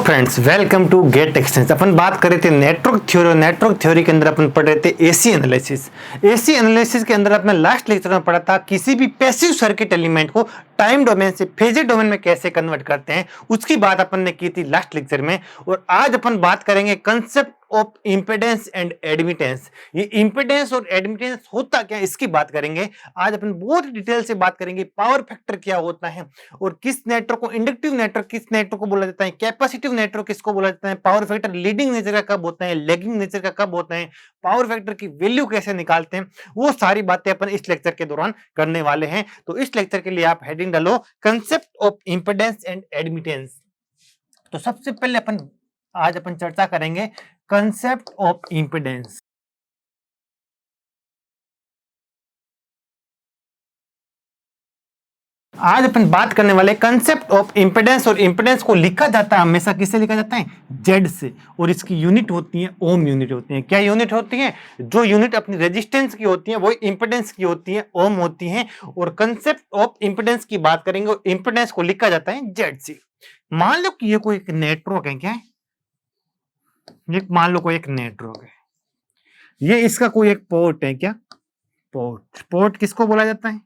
Friends, welcome to gate exchange. अपन बात कर रहे थे नेटवर्क थ्योरी। नेटवर्क थ्योरी के अंदर अपन पढ़ रहे थे एसी एनालिसिस। एसी एनालिसिस के अंदर अपने लास्ट लेक्चर में पढ़ा था किसी भी पैसिव सर्किट एलिमेंट को टाइम डोमेन से फेजर डोमेन में कैसे कन्वर्ट करते हैं, उसकी बात अपन ने की थी लास्ट लेक्चर में। और आज अपन बात करेंगे concept of impedance and admittance. ये इंपेडेंस और एडमिटेंस होता क्या है, इसकी बात करेंगे। आज अपन बहुत डिटेल से बात करेंगे पावर फैक्टर क्या होता है और किस नेटवर्क को इंडक्टिव नेटवर्क किस नेटवर्क को बोला जाता है, कैपेसिटिव नेटवर्क किसको बोला जाता है, पावर फैक्टर लीडिंग नेचर का कब होता है, लैगिंग नेचर का कब होता है, पावर फैक्टर की वैल्यू कैसे निकालते हैं, वो सारी बातें अपन इस लेक्चर के दौरान करने वाले हैं। तो इस लेक्चर के लिए आप हेडिंग डालो concept of impedance and admittance. तो सबसे पहले आज अपन चर्चा करेंगे कंसेप्ट ऑफ इंपेडेंस। आज अपन बात करने वाले कंसेप्ट ऑफ इंपेडेंस। और इंपेडेंस को लिखा जाता है हमेशा किससे लिखा जाता है, जेड से। और इसकी यूनिट होती है ओम यूनिट होती है। क्या यूनिट होती है? जो यूनिट अपनी रेजिस्टेंस की होती है वो इंपेडेंस की होती है, ओम होती है। और कंसेप्ट ऑफ इंपेडेंस की बात करेंगे और इंपेडेंस को लिखा जाता है जेड से। मान लो कि ये कोई एक नेटवर्क है। क्या है ये? मान लो कोई एक नेटवर्क है, ये इसका कोई एक पोर्ट है। क्या पोर्ट? पोर्ट किसको बोला जाता है,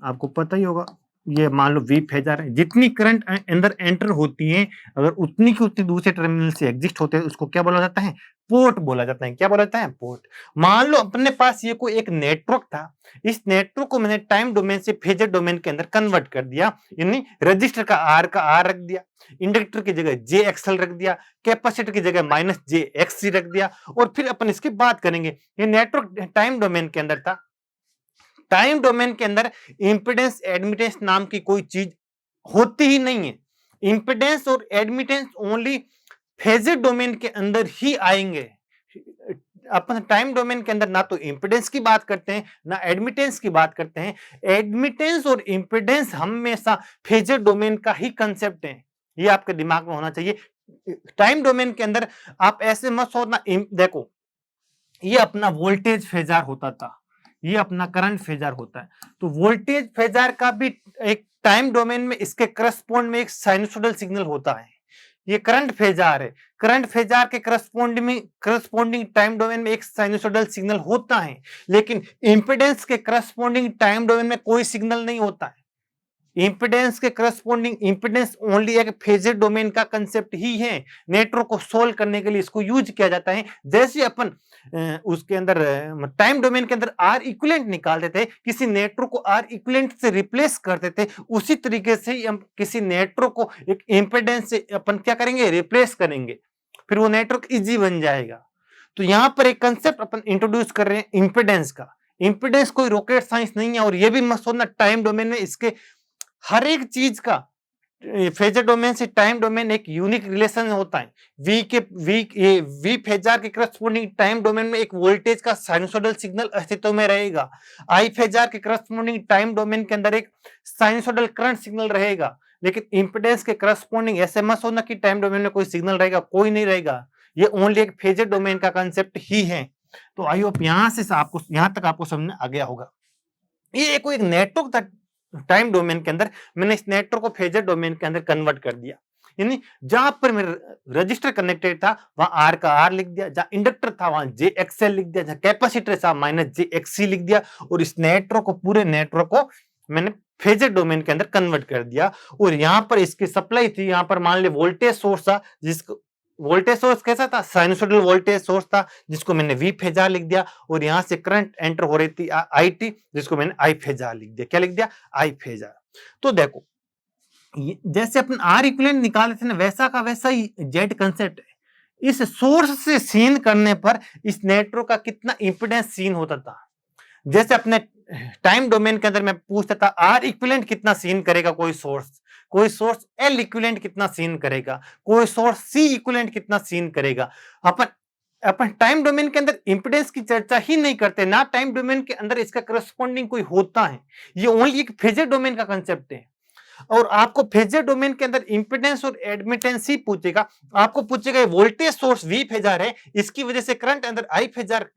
आपको पता ही होगा। ये मान लो वी फेजर है, जितनी करंट अंदर एंटर होती है अगर उतनी की उतनी दूसरे टर्मिनल से एग्जिस्ट होते हैं उसको क्या बोला जाता है, पोर्ट बोला जाता है। क्या बोला जाता है? पोर्ट। मान लो अपने पास ये कोई एक नेटवर्क था, इस नेटवर्क को मैंने टाइम डोमेन से फेजर डोमेन के अंदर कन्वर्ट कर दिया, यानी रजिस्टर का आर रख दिया, इंडक्टर की जगह जे एक्सएल रख दिया, कैपेसिटर की जगह माइनस जे एक्ससी रख दिया। और फिर अपन इसकी बात करेंगे, ये नेटवर्क टाइम डोमेन के अंदर था। टाइम डोमेन के अंदर इंपेडेंस एडमिटेंस नाम की कोई चीज होती ही नहीं है। इंपेडेंस और एडमिटेंस ओनली फेजर डोमेन के अंदर ही आएंगे। अपन टाइम डोमेन के अंदर ना तो इंपेडेंस की बात करते हैं ना एडमिटेंस की बात करते हैं। एडमिटेंस और इंपेडेंस हमेशा फेजर डोमेन का ही कंसेप्ट है, ये आपके दिमाग में होना चाहिए। टाइम डोमेन के अंदर आप ऐसे मत सोचना, देखो ये अपना वोल्टेज फेजार होता था, ये अपना करंट फेजार होता है। तो वोल्टेज फेजार का भी एक टाइम डोमेन में इसके करस्पॉन्ड में एक साइनसोइडल सिग्नल होता है। ये करंट फेजार है, करंट फेजार के करस्पॉन्डिंग टाइम डोमेन में एक साइनसोइडल सिग्नल होता है। लेकिन इंपेडेंस के करस्पॉन्डिंग टाइम डोमेन में कोई सिग्नल नहीं होता है। इंपेडेंस के करस्पॉन्डिंग इंपेडेंस ओनली एक फेजर डोमेन का कंसेप्ट ही है। नेटवर्क को सोल्व करने के लिए इसको यूज किया जाता है। जैसे अपन उसके अंदर टाइम डोमेन के अंदर आर इक्विवेलेंट निकालते थे, किसी नेटवर्क को आर इक्विवेलेंट से रिप्लेस करते थे, उसी तरीके से ही हम किसी नेटवर्क को एक इंपेडेंस से अपन क्या करेंगे, रिप्लेस करेंगे, फिर वो नेटवर्क इजी बन जाएगा। तो यहां पर एक कंसेप्ट अपन इंट्रोड्यूस कर रहे हैं इंपेडेंस का। इंपेडेंस कोई रॉकेट साइंस नहीं है। और ये भी मत सोचना टाइम डोमेन में इसके हर एक चीज का फेजर डोमेन से टाइम डोमेन एक यूनिक रिलेशन होता है। वी फेजार के करस्पॉन्डिंग टाइम डोमेन में एक वोल्टेज का साइनसोइडल सिग्नल अस्तित्व में रहेगा। आई फेजार के करस्पॉन्डिंग टाइम डोमेन के अंदर एक साइनसोइडल करंट सिग्नल रहेगा। लेकिन इंपेडेंस के करस्पॉन्डिंग ऐसे मत सोचना कि टाइम डोमेन में कोई सिग्नल रहेगा, कोई नहीं रहेगा। ये ओनली एक फेजर डोमेन का कंसेप्ट ही है। तो आई होप यहां तक आपको समझ में आ गया होगा। ये कोई एक नेटवर्क था टाइम डोमेन के अंदर, मैंने इस नेटवर्क को फेजर डोमेन के अंदर कन्वर्ट कर दिया। यानी जहां पर मेरा रजिस्टर कनेक्टेड था वहां आर का आर लिख दिया, जहां इंडक्टर था वहां जे एक्सएल लिख दिया, जहां कैपेसिटर था माइनस जे एक्ससी लिख दिया। और इस नेटवर्क को, पूरे नेटवर्क को मैंने फेजर डोमेन के अंदर कन्वर्ट कर दिया। और यहां पर इसकी सप्लाई थी, यहां पर मान ले वोल्टेज सोर्स था, जिसको वोल्टेज सोर्स कैसा था, साइनसोइडल वोल्टेज सोर्स था, जिसको मैंने वी फेजार लिख दिया। और यहां से करंट एंटर हो रही थी आई टी, जिसको मैंने आई फेजार लिख दिया। क्या लिख दिया? आई फेजार। तो देखो जैसे अपन आर इक्विवेलेंट निकाले थे ना, वैसा का वैसा ही जेड कंसेप्ट है। इस सोर्स से सीन करने पर इस नेटवर्क का कितना इंपेडेंस सीन होता था। जैसे अपने टाइम डोमेन के अंदर मैं पूछता था आर इक्विवेलेंट कितना सीन करेगा कोई सोर्स एल इक्विवेलेंट कितना सीन करेगा, कोई सोर्स सी इक्विवेलेंट कितना सीन करेगा। अपन टाइम डोमेन के अंदर इंपेडेंस की चर्चा ही नहीं करते, ना टाइम डोमेन के अंदर इसका करस्पॉन्डिंग कोई होता है। ये ओनली एक फेजर डोमेन का कंसेप्ट है। और आपको फेजर डोमेन के अंदर इंपेडेंस और एडमिटेंस ही पूछेगा। आपको पूछेगा वोल्टेज सोर्स V फेजर है, इसकी वजह से करंट अंदर I फेजर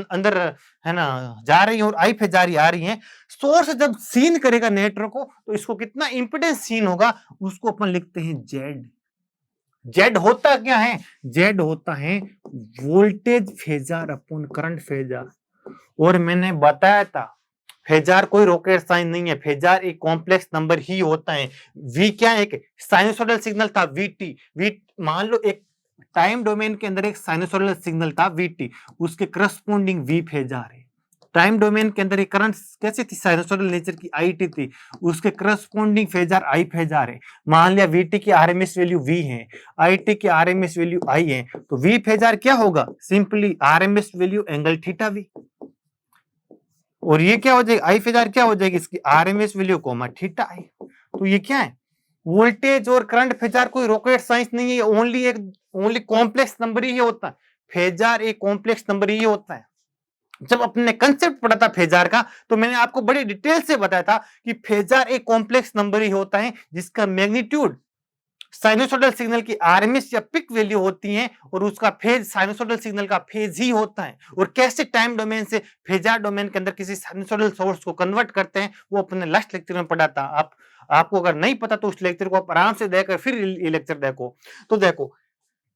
अंदर है ना जा रही है और I फेजर आ रही है। सोर्स जब सीन करेगा नेटवर्क को तो इसको कितना इंपेडेंस सीन होगा उसको अपन लिखते हैं Z। जेड होता क्या है? जेड होता है voltage phasor upon current phasor. और मैंने बताया था फेजर कोई रॉकेट साइन नहीं है, फेजर एक कॉम्प्लेक्स नंबर ही होता है। वी क्या एक साइनसोइडल सिग्नल था वीटी, वी मान लो एक टाइम डोमेन के अंदर एक साइनसोइडल सिग्नल था वीटी, उसके करस्पॉन्डिंग वी फेजर है। टाइम डोमेन के अंदर एक करंट कैसी थी साइनसोइडल नेचर की आईटी थी, उसके करस्पॉन्डिंग फेजर आई फेजर है। मान लिया वीटी की आरएमएस वैल्यू वी है, आईटी की आरएमएस वैल्यू आई है, तो वी फेजर क्या होगा? Simply RMS value angle theta V. और ये क्या हो जाएगी? आई फेजर क्या हो जाएगी? इसकी आरएमएस वैल्यू कोमा थीटा आई। तो ये क्या है? वोल्टेज और करंट फेजर कोई रॉकेट साइंस नहीं है, ओनली कॉम्प्लेक्स नंबर ही होता है। फेजर एक कॉम्प्लेक्स नंबर ही होता है। जब अपने कंसेप्ट पढ़ा था फेजर का तो मैंने आपको बड़ी डिटेल से बताया था कि फेजर एक कॉम्प्लेक्स नंबर ही होता है जिसका मैग्नीट्यूड साइनोसोडल सिग्नल की आरएमएस या पिक वैल्यू होती है और उसका फेज साइनोसोडल सिग्नल का फेज ही होता है। और कैसे टाइम डोमेन से फेजर डोमेन के अंदर किसी साइनोसोडल सोर्स को कन्वर्ट करते हैं वो अपने लास्ट लेक्चर में पढ़ा था। आपको अगर नहीं पता तो उस लेक्चर को आप आराम से देखकर फिर ये लेक्चर देखो। तो देखो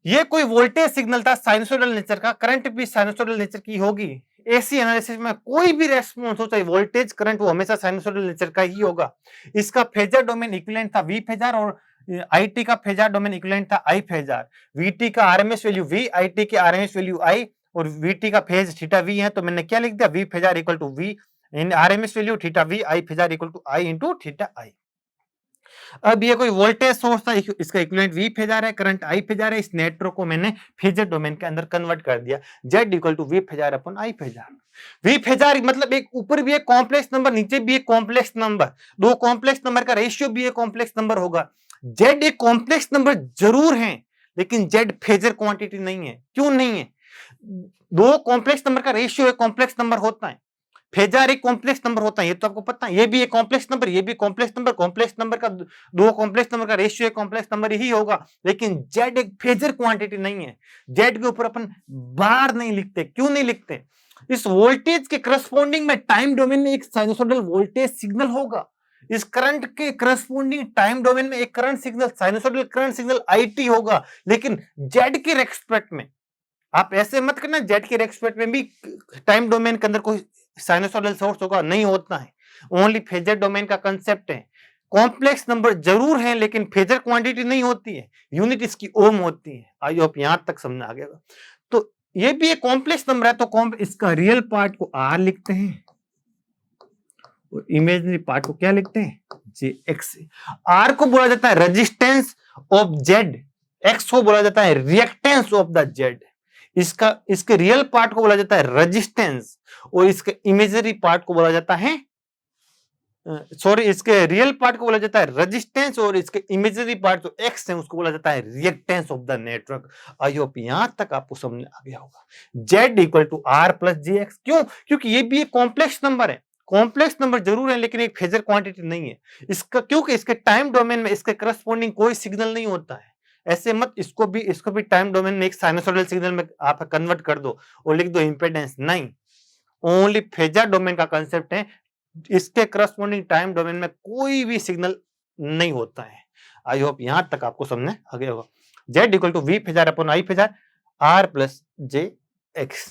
ये कोई वोल्टेज सिग्नल था साइनोसोडल नेचर का, करंट भी साइनोसोडल नेचर की होगी। एसी एनालिसिस में कोई भी रेस्पॉन्स हो चाहे वोल्टेज करंट वो हमेशा साइनोसोडल नेचर का ही होगा। इसका फेजर डोमेन इक्विवेलेंट था वी फेजर और आईटी का फेजर डोमेन इक्विवेलेंट था आई फेजर। वीटी का आरएमएस वैल्यू वी, आईटी की आरएमएस वैल्यू आई और वीटी का फेज थीटा वी है। तो मैंने क्या लिख दिया? V phasor equal to V in RMS value theta V, I phasor equal to I into theta I. अब ये कोई वोल्टेज सोर्स था, इसका इक्विवेलेंट वी फेजर है, करंट आई फेजर है। इस नेटवर्क को मैंने फेजर डोमेन के अंदर कन्वर्ट कर दिया। Z equal to V phasor upon I phasor. V phasor मतलब एक ऊपर भी एक कॉम्प्लेक्स नंबर, नीचे भी एक कॉम्प्लेक्स नंबर, दो कॉम्प्लेक्स नंबर का रेशियो भी एक कॉम्प्लेक्स नंबर होगा। जेड एक कॉम्प्लेक्स नंबर जरूर है लेकिन जेड फेजर क्वांटिटी नहीं है। क्यों नहीं है? दो कॉम्प्लेक्स नंबर का रेशियो एक कॉम्प्लेक्स नंबर होता है, फेजर एक कॉम्प्लेक्स नंबर होता है, ये तो आपको पता है। ये भी एक कॉम्प्लेक्स नंबर, ये भी कॉम्प्लेक्स नंबर, कॉम्प्लेक्स नंबर का दो कॉम्प्लेक्स नंबर का रेशियो एक कॉम्प्लेक्स नंबर ही होगा। लेकिन जेड एक फेजर क्वांटिटी नहीं है। जेड के ऊपर अपन बार नहीं लिखते। क्यों नहीं लिखते? इस वोल्टेज के करस्पॉन्डिंग में टाइम डोमेन में एक साइनोसोडल वोल्टेज सिग्नल होगा, इस करंट के करस्पॉन्डिंग टाइम डोमेन में एक current signal sinusoidal current signal IT होगा। लेकिन जेड के रेस्पेक्ट में आप ऐसे मत करना, जेड के रेस्पेक्ट में भी टाइम डोमेन के अंदर कोई साइनोसोडल सोर्स होगा, नहीं होता है। ओनली फेजर डोमेन का कंसेप्ट है। कॉम्प्लेक्स नंबर जरूर है लेकिन फेजर क्वांटिटी नहीं होती है, यूनिट इसकी ओम होती है। आई होप यहां तक समझ आ गया। तो ये भी एक कॉम्प्लेक्स नंबर है तो इसका रियल पार्ट को आर लिखते हैं और इमेजिनरी पार्ट को क्या लिखते हैं? जे एक्स। आर को बोला जाता है रेजिस्टेंस ऑफ जेड, एक्स को बोला जाता है रिएक्टेंस ऑफ द जेड। इसके रियल पार्ट को बोला जाता है रेजिस्टेंस और इसके इमेजरी पार्ट को बोला जाता है इसके रियल पार्ट को बोला जाता है रेजिस्टेंस और इसके इमेजरी पार्ट जो एक्स है उसको बोला जाता है reactance of the network. I hope यहां तक आपको समझ आ गया होगा। Z equal to R plus J X. क्यों? क्योंकि ये भी एक कॉम्प्लेक्स नंबर है। कॉम्प्लेक्स नंबर जरूर है लेकिन एक फेजर क्वांटिटी नहीं है इसका, क्योंकि इसके टाइम डोमेन में इसके करस्पॉन्डिंग कोई सिग्नल नहीं होता है। ऐसे मत इसको भी टाइम डोमेन में एक साइनोसॉइडल सिग्नल में आप कन्वर्ट कर दो और लिख दो इंपेडेंस। नहीं, ओनली फेजर डोमेन का कंसेप्ट है, इसके करस्पॉन्डिंग टाइम डोमेन में कोई भी सिग्नल नहीं होता है। आई होप यहां तक आपको समझ आ गया होगा। Z equal to V phasor upon I phasor R plus J X.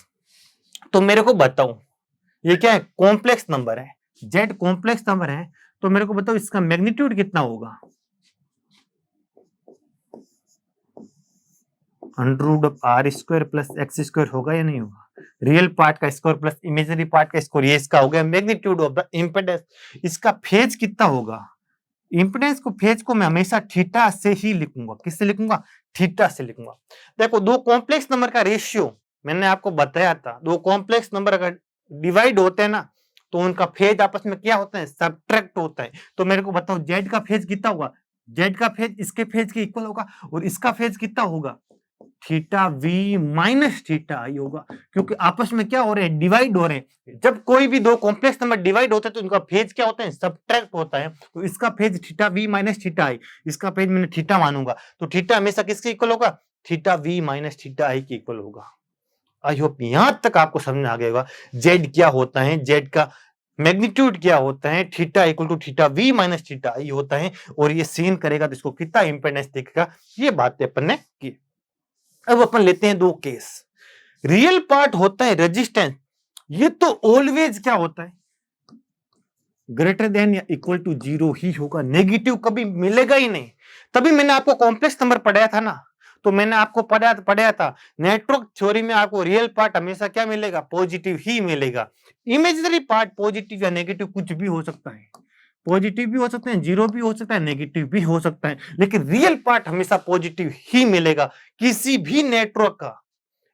तो मेरे को बताओ ये क्या है? कॉम्प्लेक्स नंबर है, जेड कॉम्प्लेक्स नंबर है, तो मेरे को बताओ इसका मैग्नीट्यूड कितना होगा? Under root of R square plus X square होगा या नहीं होगा? रियल पार्ट का स्क्वायर प्लस इमेजिनरी पार्ट का स्क्वायर, ये इसका हो गया मैग्नीट्यूड ऑफ द इंपेडेंस। इसका फेज कितना होगा? इंपेडेंस को फेज को मैं हमेशा थीटा से ही लिखूंगा। किससे लिखूंगा? थीटा से लिखूंगा। देखो दो कॉम्प्लेक्स नंबर का रेशियो मैंने आपको बताया था, दो कॉम्प्लेक्स नंबर अगर डिवाइड होते हैं ना तो उनका फेज आपस में क्या होता है? सब्ट्रैक्ट होता है। तो मेरे को बताओ जेड का फेज कितना होगा? जेड का फेज इसके फेज के इक्वल होगा और इसका फेज कितना होगा? थीटा वी माइनस थीटा आई होगा, क्योंकि आपस में क्या हो रहे हैं, डिवाइड हो रहे हैं। जब कोई भी दो कॉम्प्लेक्स नंबर डिवाइड होते हैं तो उनका फेज क्या होता है, सब्ट्रैक्ट होता है। तो इसका phase theta V minus theta I, इसका फेज मैंने थीटा मानूंगा, तो थीटा हमेशा किसके इक्वल होगा, थीटा वी माइनस थीटा आई के इक्वल होगा। आई होप यहां तक आपको समझ आ गया होगा जेड क्या होता है, जेड का मैग्नीट्यूड क्या होता है, theta equal to theta V minus theta I होता है, और ये सीन करेगा तो इसको कितना इंपेडेंस देखेगा, ये बातें अपन ने की। अब अपन लेते हैं दो केस। रियल पार्ट होता है रेजिस्टेंस, ये तो ऑलवेज क्या होता है, ग्रेटर देन या इक्वल टू जीरो ही होगा, नेगेटिव कभी मिलेगा ही नहीं। तभी मैंने आपको कॉम्प्लेक्स नंबर पढ़ाया था ना, तो मैंने आपको पढ़ाया था नेटवर्क थ्योरी में आपको रियल पार्ट हमेशा क्या मिलेगा, पॉजिटिव ही मिलेगा। इमेजिनरी पार्ट पॉजिटिव या नेगेटिव कुछ भी हो सकता है, पॉजिटिव भी हो सकते हैं, जीरो भी हो सकता है, नेगेटिव भी हो सकता है, लेकिन रियल पार्ट हमेशा पॉजिटिव ही मिलेगा। किसी भी नेटवर्क का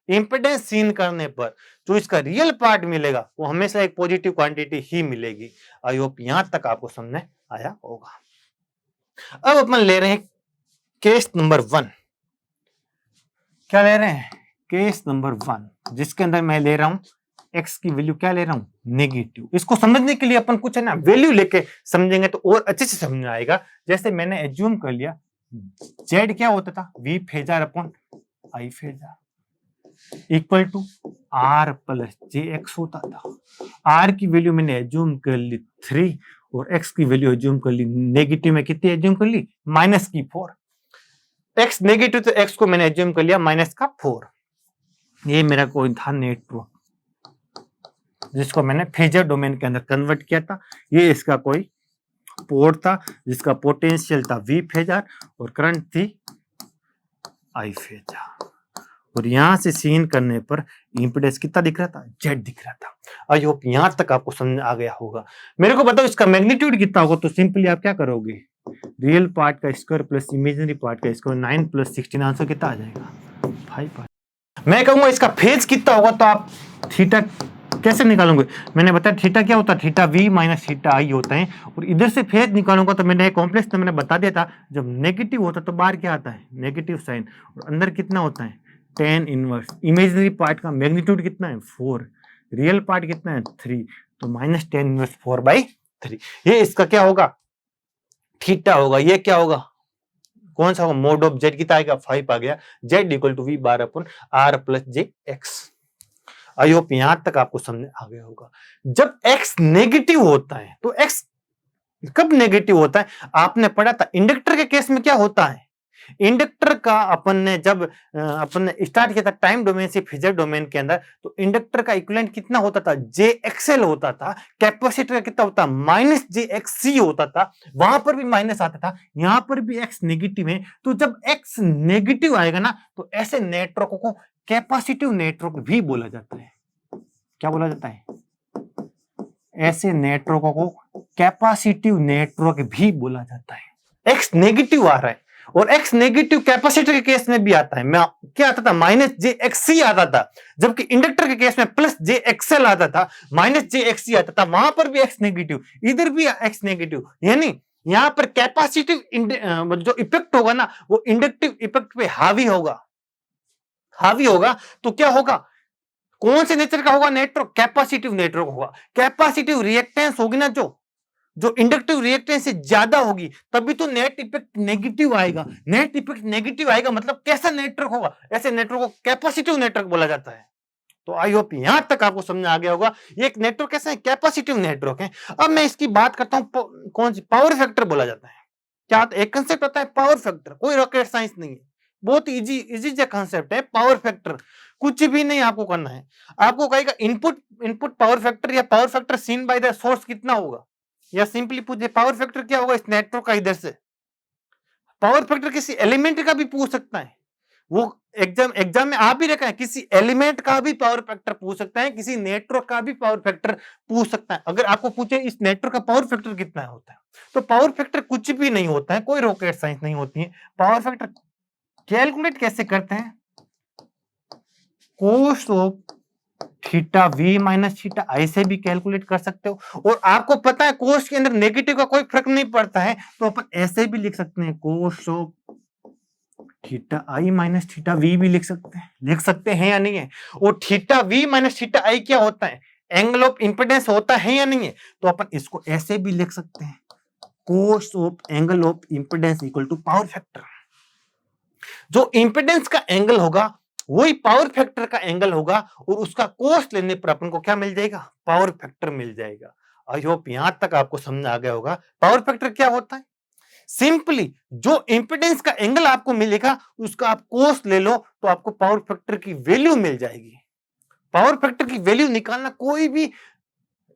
इंपेडेंस सीन करने पर जो इसका रियल पार्ट मिलेगा वो हमेशा एक पॉजिटिव क्वांटिटी ही मिलेगी। आई होप यहां तक आपको समझ में आया होगा। अब अपन ले रहे हैं केस नंबर 1। क्या ले रहे हैं, केस नंबर 1, जिसके अंदर मैं ले रहा हूं x की वैल्यू क्या ले रहा हूं, नेगेटिव। इसको समझने के लिए अपन कुछ है ना वैल्यू लेके समझेंगे तो और अच्छे से समझ में आएगा। जैसे मैंने एज्यूम कर लिया z क्या होता था, v phasor upon i phasor equal to r plus jx होता था। r की वैल्यू मैंने एज्यूम कर ली 3 और x की वैल्यू एज्यूम कर ली नेगेटिव में, कितनी एज्यूम कर ली, माइनस की 4। x नेगेटिव तो x को मैंने एज्यूम कर लिया माइनस का 4। ये मेरा कोई था नेटवर्क जिसको मैंने फेजर डोमेन के अंदर कन्वर्ट किया था। ये इसका कोई पोर्ट था जिसका पोटेंशियल था V फेजर और करंट थी I फेजर, और यहां से सीन करने पर इंपेडेंस कितना दिख रहा था, Z दिख रहा था। आई होप यहां तक आपको समझ आ गया होगा। मेरे को बताओ इसका मैग्नीट्यूड कितना होगा, तो सिंपली आप क्या करोगे, रियल पार्ट का स्क्वायर प्लस इमेजिनरी पार्ट का स्क्वायर, 9 प्लस 16 आंसर कितना आ जाएगा, 5। मैं कहूंगा इसका फेज कितना होगा, तो आप थीटा कैसे निकालोगे, मैंने बताया थीटा क्या होता है, theta V minus theta I होता है, और इधर से फेज निकालूंगा तो मैंने कॉम्प्लेक्स तो मैंने बता दिया था, जब नेगेटिव होता तो बाहर क्या आता है, नेगेटिव साइन, और अंदर कितना होता है, tan इनवर्स। इमेजिनरी पार्ट का मैग्नीट्यूड कितना है, 4, रियल पार्ट कितना है, 3, तो माइनस tan इनवर्स 4/3। ये इसका क्या होगा, थीटा होगा। ये क्या होगा, कौन सा होगा, मोड ऑफ जेड कितना आएगा, 5 आ गया। Z equal to V bar upon R plus J X. I hope यहां तक आपको समझ आ गया होगा। जब x नेगेटिव होता है तो x कब नेगेटिव होता है, आपने पढ़ा था इंडक्टर के केस में क्या होता है, इंडक्टर का अपन ने जब अपन ने स्टार्ट किया था टाइम डोमेन से फेजर डोमेन के अंदर, तो इंडक्टर का इक्विवेलेंट कितना होता था, JXL होता था। कैपेसिटर का कितना होता, माइनस JXC होता था। वहां पर भी माइनस आता था, यहां पर भी x नेगेटिव है। तो जब x नेगेटिव आएगा ना, तो ऐसे नेटवर्क को कैपेसिटिव नेटवर्क भी बोला जाता है। क्या बोला जाता है, ऐसे नेटवर्कों को कैपेसिटिव नेटवर्क भी बोला जाता है। x नेगेटिव आ रहा है, और x नेगेटिव कैपेसिटर के केस में भी आता है। मैं क्या आता था, माइनस JXC आता था, जबकि इंडक्टर के केस में प्लस JXL आता था, माइनस JXC आता था। वहां पर भी x नेगेटिव, इधर भी x नेगेटिव, यानी यहां पर कैपेसिटिव जो इफेक्ट होगा ना, वो इंडक्टिव इफेक्ट पे हावी होगा। हावी होगा तो क्या होगा, कौन से नेचर का होगा नेटवर्क, कैपेसिटिव नेटवर्क होगा। कैपेसिटिव रिएक्टेंस होगी ना, जो इंडक्टिव रिएक्टेंस से ज्यादा होगी, तभी तो नेट इफेक्ट नेगेटिव आएगा। नेट इफेक्ट नेगेटिव आएगा मतलब कैसा नेटवर्क होगा, ऐसे नेटवर्क को कैपेसिटिव नेटवर्क बोला जाता है। तो आई होप यहां तक आपको समझ आ गया होगा, ये एक नेटवर्क कैसा है, कैपेसिटिव नेटवर्क है। अब मैं इसकी बात करता हूं, कौन सी, पावर फैक्टर बोला जाता है। क्या एक कंसेप्ट होता है पावर फैक्टर, कोई रॉकेट साइंस नहीं है, बहुत इजी कंसेप्ट है। पावर फैक्टर कुछ भी नहीं आपको करना है, आपको कहेगा इनपुट पावर फैक्टर या power factor seen by the source कितना होगा, या सिंपली पूछे पावर फैक्टर क्या होगा इस नेटवर्क का। इधर से पावर फैक्टर किसी एलिमेंट का भी पूछ सकता है, वो एग्जाम में आ भी रखा है, किसी एलिमेंट का भी पावर फैक्टर पूछ सकता है, किसी नेटवर्क का भी पावर फैक्टर पूछ सकता है। अगर आपको पूछे इस नेटवर्क का पावर फैक्टर कितना होता है, तो पावर फैक्टर कुछ भी नहीं होता है, कोई रॉकेट साइंस नहीं होती है। पावर फैक्टर कैलकुलेट कैसे करते हैं, cos of theta V minus theta I से भी कैलकुलेट कर सकते हो। और आपको पता है कोस के अंदर नेगेटिव का कोई फर्क नहीं पड़ता है, तो अपन ऐसे भी लिख सकते हैं, cos of theta I minus theta V भी लिख सकते हैं या नहीं है। और theta V minus theta I क्या होता है, एंगल ऑफ इंपेडेंस होता है या नहीं है। तो अपन इसको ऐसे भी लिख सकते हैं, cos of angle of impedance equal to power factor. जो इंपेडेंस का एंगल होगा वही पावर फैक्टर का एंगल होगा, और उसका कोस लेने पर अपन को क्या मिल जाएगा, पावर फैक्टर मिल जाएगा। आई होप यहां तक आपको समझ आ गया होगा पावर फैक्टर क्या होता है। सिंपली जो इंपेडेंस का एंगल आपको मिलेगा उसका आप कोस ले लो तो आपको पावर फैक्टर की वैल्यू मिल जाएगी। पावर फैक्टर की वैल्यू निकालना कोई भी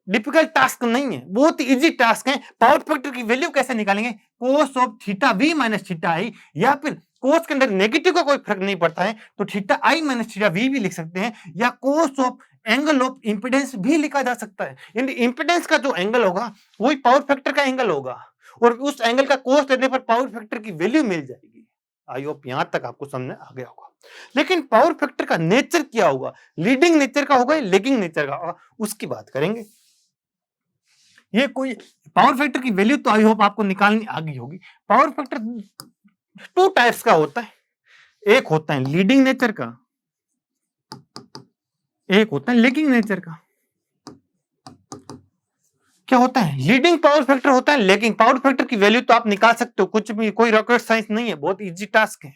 डिफिकल्ट टास्क नहीं है, बहुत इजी टास्क है। पावर फैक्टर की वैल्यू कैसे निकालेंगे, cos of theta V minus theta I, या फिर कोस के अंदर नेगेटिव का कोई फर्क नहीं पड़ता है तो theta I minus theta V भी लिख सकते हैं, या cos of angle of impedance भी लिखा जा सकता है। यानी इंपेडेंस का जो एंगल होगा वही पावर फैक्टर का एंगल होगा, और उस एंगल का कोस लेने पर पावर फैक्टर की वैल्यू मिल जाएगी। आई होप यहां तक आपको समझ आ गया होगा। लेकिन पावर फैक्टर का नेचर क्या होगा, लीडिंग नेचर का होगा या लेगिंग नेचर का होगा, उसकी बात करेंगे। ये कोई पावर फैक्टर की वैल्यू तो आई होप आपको निकालनी आ गई होगी। पावर फैक्टर टू टाइप्स का होता है, एक होता है लीडिंग नेचर का, एक होता है लेगिंग नेचर का। क्या होता है, लीडिंग पावर फैक्टर होता है, लेगिंग पावर फैक्टर की वैल्यू तो आप निकाल सकते हो, कुछ भी कोई रॉकेट साइंस नहीं है, बहुत इजी टास्क है।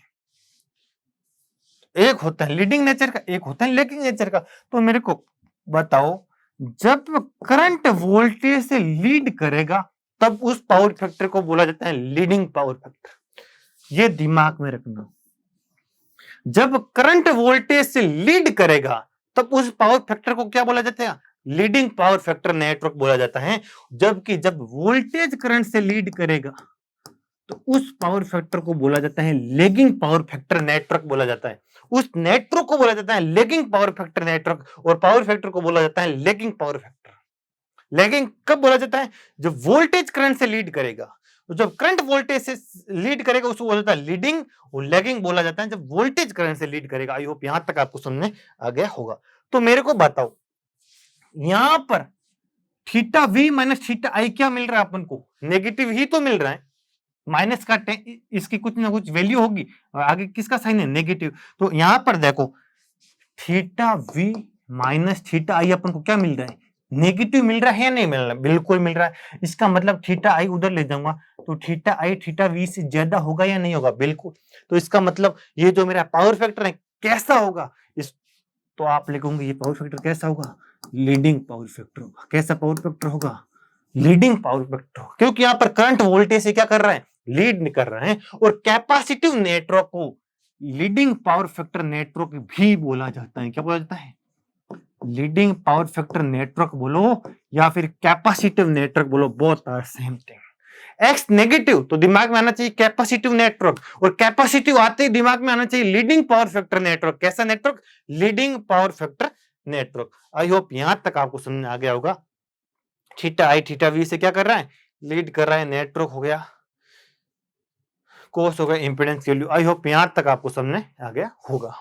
एक होता है लीडिंग नेचर का, एक होता है लेगिंग नेचर का। तो मेरे को बताओ, जब करंट वोल्टेज से लीड करेगा तब उस पावर फैक्टर को बोला जाता है लीडिंग पावर फैक्टर। ये दिमाग में रखना, जब करंट वोल्टेज से लीड करेगा तब उस पावर फैक्टर को क्या बोला जाता है, लीडिंग पावर फैक्टर नेटवर्क बोला जाता है। जबकि जब वोल्टेज करंट से लीड करेगा तो उस पावर फैक्टर को बोला जाता है लेगिंग पावर फैक्टर नेटवर्क बोला जाता है। उस नेटवर्क को बोला जाता है लेगिंग पावर फैक्टर नेटवर्क, और पावर फैक्टर को बोला जाता है लेगिंग पावर फैक्टर। लेगिंग कब बोला जाता है, जब वोल्टेज करंट से लीड करेगा। तो जब करंट वोल्टेज से लीड करेगा उसको बोला जाता है लीडिंग, और लेगिंग बोला जाता है जब वोल्टेज करंट से लीड करेगा। आई होप यहां तक आपको समझ आ गया होगा। तो मेरे को बताओ, यहां पर theta V minus theta I क्या मिल रहा है अपन को, नेगेटिव ही तो मिल रहा है। माइनस का इसकी कुछ ना कुछ वैल्यू होगी, और आगे किसका साइन है, नेगेटिव। तो यहां पर देखो थीटा वी माइनस थीटा आई अपन को क्या मिल रहा है, नेगेटिव मिल रहा है या नहीं मिल रहा है, बिल्कुल मिल रहा है। इसका मतलब थीटा आई उधर ले जाऊंगा तो थीटा आई थीटा वी से ज्यादा होगा या नहीं होगा, बिल्कुल। तो इसका मतलब ये जो मेरा पावर फैक्टर है कैसा होगा, इस तो आप लिखोगे ये पावर फैक्टर कैसा होगा, लीडिंग पावर फैक्टर होगा। कैसा पावर फैक्टर होगा, लीडिंग पावर फैक्टर होगा, क्योंकि यहां पर करंट वोल्टेज से क्या कर रहा है, लीड कर रहे हैं। और कैपेसिटिव नेटवर्क को लीडिंग पावर फैक्टर नेटवर्क भी बोला जाता है। क्या बोला जाता है, लीडिंग पावर फैक्टर नेटवर्क बोलो या फिर कैपेसिटिव नेटवर्क बोलो, both are same thing. X negative तो दिमाग में आना चाहिए कैपेसिटिव नेटवर्क, और कैपेसिटिव आते ही दिमाग में आना चाहिए लीडिंग पावर फैक्टर नेटवर्क। कैसा network, leading power factor network. I hope यहां तक आपको समझ आ गया होगा। थीटा आई थीटा वी से क्या कर रहा है, लीड कर रहा है, नेटवर्क हो गया, कोस हो गया, इंपेडेंस वैल्यू। आई होप यहां तक आपको समझ आ गया होगा।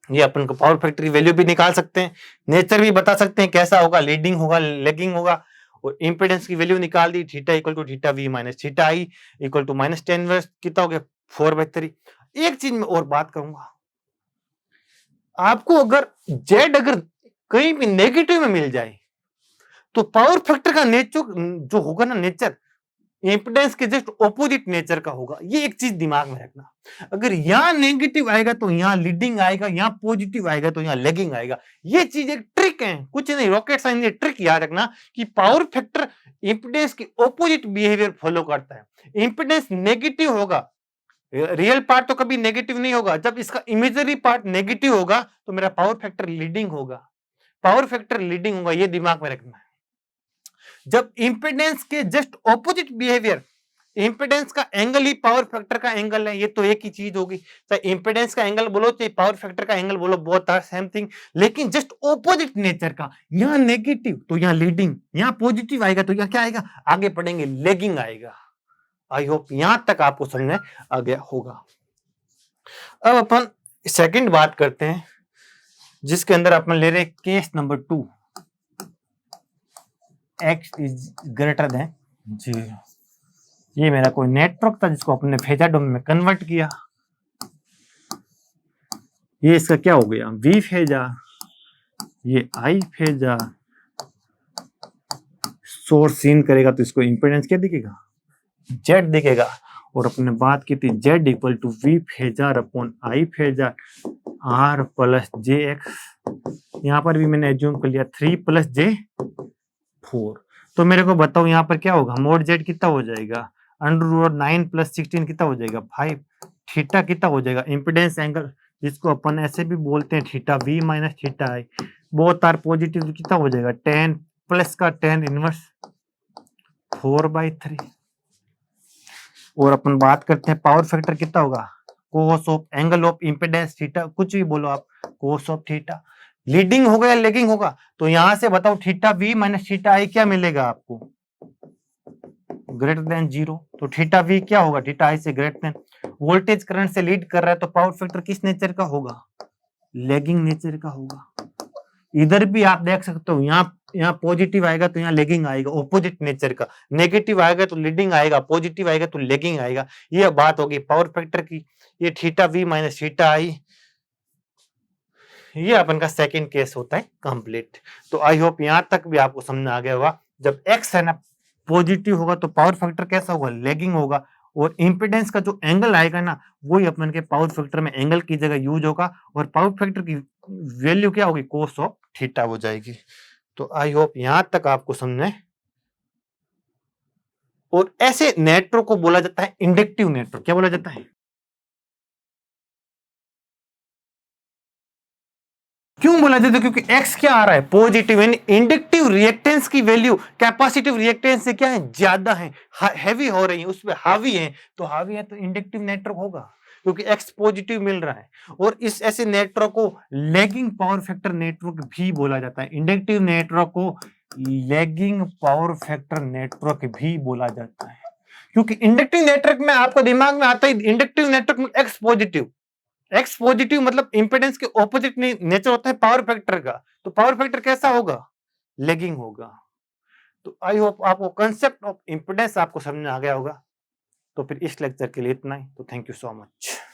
ये अपन को पावर फैक्टर की वैल्यू भी निकाल सकते हैं, नेचर भी बता सकते हैं कैसा होगा, लीडिंग होगा लेगिंग होगा, और इंपेडेंस की वैल्यू निकाल दी, theta equal to theta V minus theta I equal to minus tan inverse कितना हो गया, 4/3। एक चीज में और बात करूंगा, आपको अगर जेड अगर कहीं भी नेगेटिव में मिल जाए तो पावर फैक्टर का नेचर जो होगा ना, नेचर इंपेडेंस के जस्ट ऑपोजिट नेचर का होगा। ये एक चीज दिमाग में रखना, अगर यहां नेगेटिव आएगा तो यहां लीडिंग आएगा, यहां पॉजिटिव आएगा तो यहां लेगिंग आएगा। ये चीज एक ट्रिक है, कुछ नहीं, रॉकेट साइंस। ये ट्रिक याद रखना कि पावर फैक्टर इंपेडेंस के ऑपोजिट बिहेवियर फॉलो करता है। इंपेडेंस नेगेटिव होगा, रियल पार्ट तो कभी नेगेटिव नहीं होगा, जब इसका इमेजरी पार्ट नेगेटिव होगा तो मेरा पावर फैक्टर लीडिंग होगा, पावर फैक्टर लीडिंग होगा। ये दिमाग में रखना है। जब इंपेडेंस के जस्ट ऑपोजिट बिहेवियर, इंपेडेंस का एंगल ही पावर फैक्टर का एंगल है, ये तो एक ही चीज होगी। चाहे इंपेडेंस का एंगल बोलो चाहे पावर फैक्टर का एंगल बोलो, बोथ आर सेम थिंग, लेकिन जस्ट ऑपोजिट नेचर का। यहां नेगेटिव तो यहां लीडिंग, यहां पॉजिटिव आएगा तो यहां क्या आएगा, आगे पढ़ेंगे लेगिंग आएगा। आई होप यहां तक आपको समझ में आ गया होगा। अब अपन सेकंड बात करते हैं, जिसके अंदर अपन ले रहे case number 2, x is greater than 0। ये मेरा कोई नेटवर्क था जिसको अपने फेजर डोमेन में कन्वर्ट किया। ये इसका क्या हो गया, V फेजा, ये I फेजा, सोर्स इन करेगा तो इसको इंपेडेंस क्या दिखेगा, Z दिखेगा। और अपने बात की थी Z equal to V phasor upon I phasor R plus JX। यहाँ पर भी मैंने एज्यूम कर लिया 3 प्लस J4। तो मेरे को बताओ यहाँ पर क्या होगा, मोड Z कितना हो जाएगा, अंडर 9 प्लस 16 कितना हो जाएगा 5। थीटा कितना हो जाएगा, इंपिडेंस एंगल जिसको अपन ऐसे भी बोलते हैं theta V minus theta I, both are positive, कितना हो जाएगा 10 प्लस का 10 इनवर्स 4/3। और अपन बात करते हैं पावर फैक्टर कितना होगा, कोस of angle of impedance theta, कुछ भी बोलो आप, कोस ऑफ थीटा। लीडिंग होगा या लेगिंग होगा, तो यहां से बताओ theta V minus theta I क्या मिलेगा आपको, ग्रेटर देन 0। तो थीटा V क्या होगा, थीटा I से ग्रेटर देन। वोल्टेज करंट से लीड कर रहा है तो पावर फैक्टर किस नेचर का होगा, लेगिंग नेचर का होगा। इधर भी आप देख सकते हो, यहाँ पॉजिटिव आएगा तो यहाँ लेगिंग आएगा, ऑपोजिट नेचर का। नेगेटिव आएगा तो लीडिंग आएगा, पॉजिटिव आएगा तो लेगिंग आएगा। ये बात होगी पावर फैक्टर की। ये theta V minus theta I, ये अपन का सेकंड केस होता है कंप्लीट। तो आई होप यहाँ तक भी आपको समझ में आ गया होगा। जब x है ना पॉजिटिव होगा तो पावर फैक्टर कैसा होगा, लेगिंग होगा। और इंपेडेंस का जो एंगल आएगा ना, वही अपन के पावर फैक्टर में एंगल की जगह यूज होगा। और पावर फैक्टर की वैल्यू क्या होगी, कोस ऑफ थीटा हो जाएगी। तो आई होप यहां तक आपको समझे। और ऐसे नेटवर्क को बोला जाता है इंडक्टिव नेटवर्क। क्या बोला जाता है, क्यों बोला जाता है, क्योंकि x क्या आ रहा है, पॉजिटिव। यानी इंडक्टिव रिएक्टेंस की वैल्यू कैपेसिटिव रिएक्टेंस से क्या है, ज्यादा है, हैवी हो रही है, उस पर हावी है। तो हावी है तो इंडक्टिव नेटवर्क होगा, क्योंकि x पॉजिटिव मिल रहा है। और इस ऐसे नेटवर्क को लैगिंग पावर फैक्टर नेटवर्क भी बोला जाता है। इंडक्टिव नेटवर्क को लैगिंग पावर फैक्टर नेटवर्क भी बोला जाता है, क्योंकि इंडक्टिव नेटवर्क में आपको दिमाग में आता है इंडक्टिव नेटवर्क में x पॉजिटिव। एक्स पॉजिटिव मतलब इंपेडेंस के ऑपोजिट नेचर होता है पावर फैक्टर का। तो पावर फैक्टर कैसा होगा, लेगिंग होगा। तो आई होप आपको कंसेप्ट ऑफ इंपेडेंस आपको समझ में आ गया होगा। तो फिर इस लेक्चर के लिए इतना ही। तो थैंक यू सो मच।